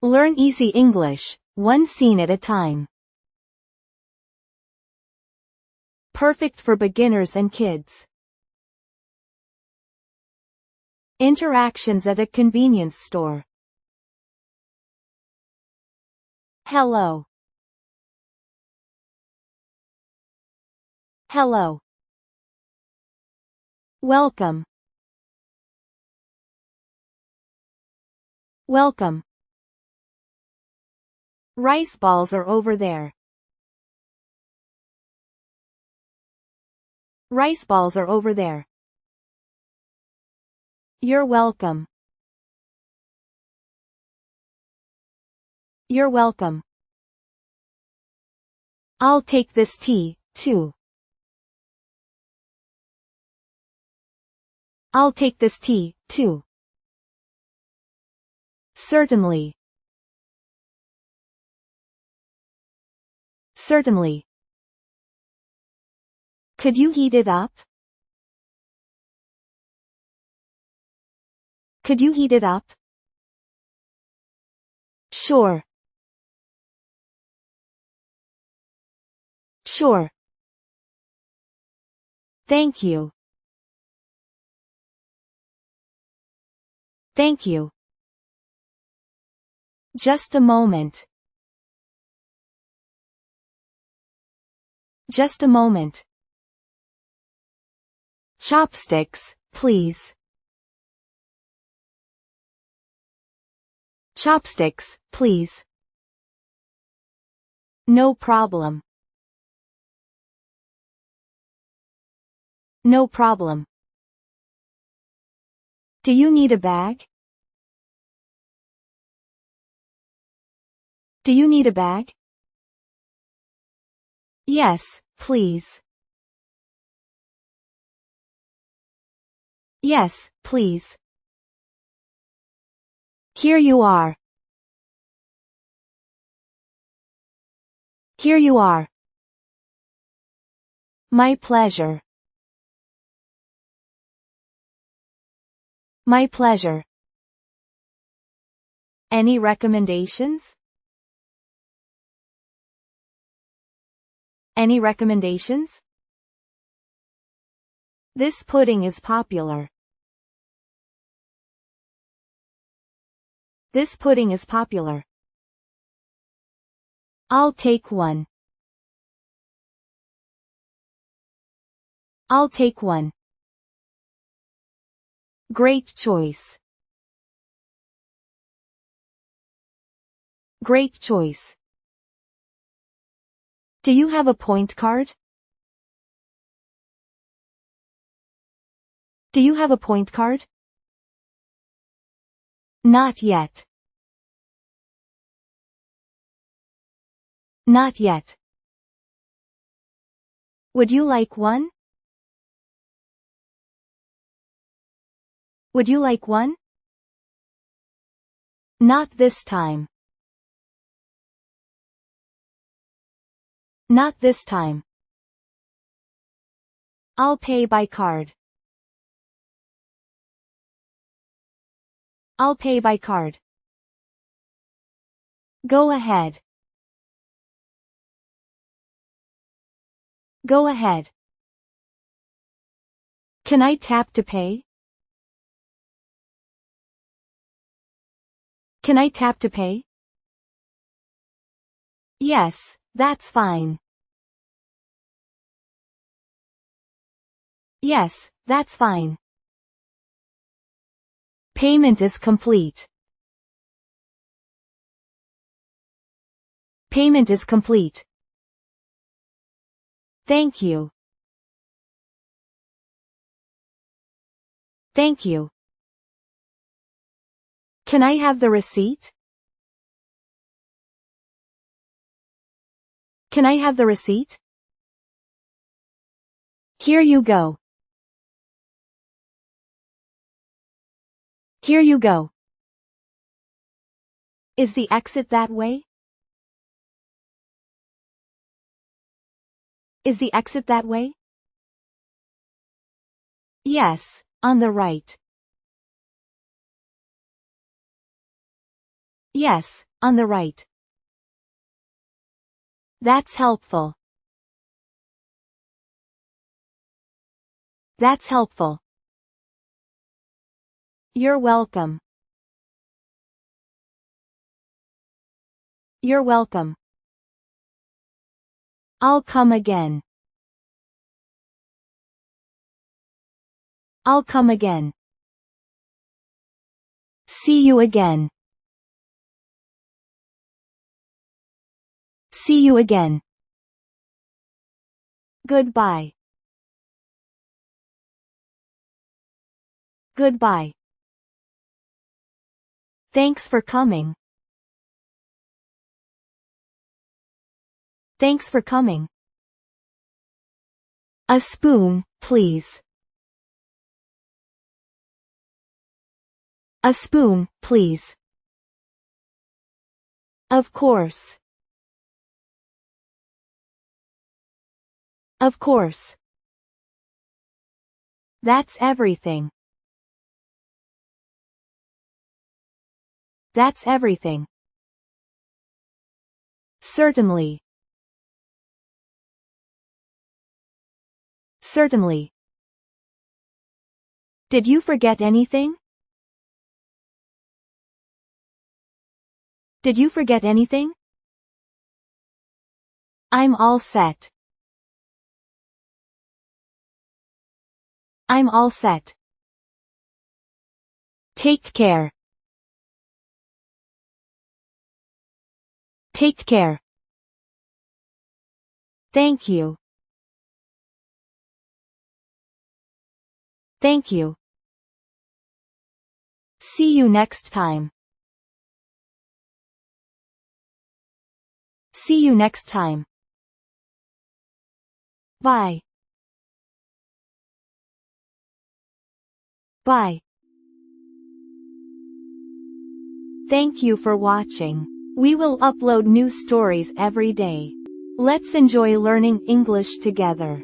Learn easy English, one scene at a time. Perfect for beginners and kids. Interactions at a convenience store. Hello. Hello. Welcome. Welcome. Rice balls are over there. Rice balls are over there. You're welcome. You're welcome. I'll take this tea, too. I'll take this tea, too. Certainly. Certainly. Could you heat it up? Could you heat it up? Sure. Sure. Thank you. Thank you. Just a moment. Just a moment. Chopsticks, please. Chopsticks, please. No problem. No problem. Do you need a bag? Do you need a bag? Yes, please. Yes, please. Here you are. Here you are. My pleasure. My pleasure. Any recommendations? Any recommendations? This pudding is popular. This pudding is popular. I'll take one. I'll take one. Great choice. Great choice. Do you have a point card? Do you have a point card? Not yet. Not yet. Would you like one? Would you like one? Not this time. Not this time. I'll pay by card. I'll pay by card. Go ahead. Go ahead. Can I tap to pay? Can I tap to pay? Yes, that's fine. Yes, that's fine. Payment is complete. Payment is complete. Thank you. Thank you. Can I have the receipt? Can I have the receipt? Here you go. Here you go. Is the exit that way? Is the exit that way? Yes, on the right. Yes, On the right. That's helpful. That's helpful. You're welcome. You're welcome. I'll come again. I'll come again. See you again. See you again. Goodbye. Goodbye. Thanks for coming. Thanks for coming. A spoon, please. A spoon, please. Of course. Of course. That's everything. That's everything. Certainly. Certainly. Did you forget anything? Did you forget anything? I'm all set. I'm all set. Take care. Take care. Thank you. Thank you. See you next time. See you next time. Bye. Bye. Thank you for watching. We will upload new stories every day. Let's enjoy learning English together.